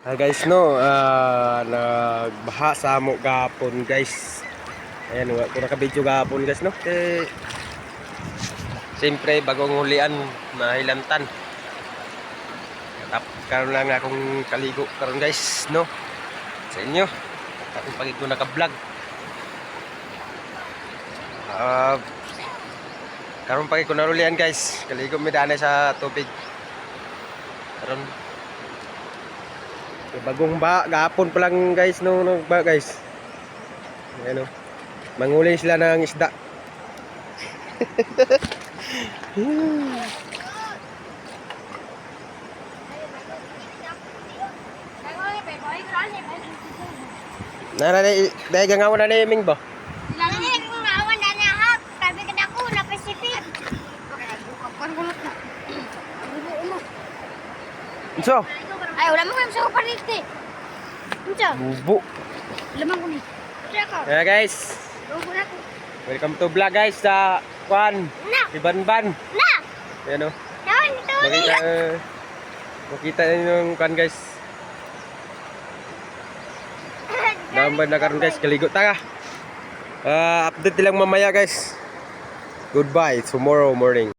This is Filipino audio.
Guys nagbaha sa amo gapon guys. Ayan wala ko naka-video gapon guys no. Siyempre bagong hulian mahilantan. Karon lang akong kaligo karon guys no. Sa inyo. Akong pagid ko naka-vlog. Karon pagid ko narulian guys. Kaligo mi dana sa tubig. Karon bagong ba gapon pa lang guys no nagba guys. Ayan o. Manguli sila ng isda. Nana dai gangawan na naming ba? Lagi ko ngawan na hap, sabi ka na ko na Pacific. So, Ay, wala mo sa panite. Unsa? bubo. Lamang ko ni. Yeah guys. Lugo na ko. Welcome to vlog guys sa Kwan. Na. Iban-ban. Na. Ayan o. Naon ito ni. Makita niyo yung Kwan guys. Nambay na karon guys, kaligo ta ka. Update lang mamaya guys. Goodbye tomorrow morning.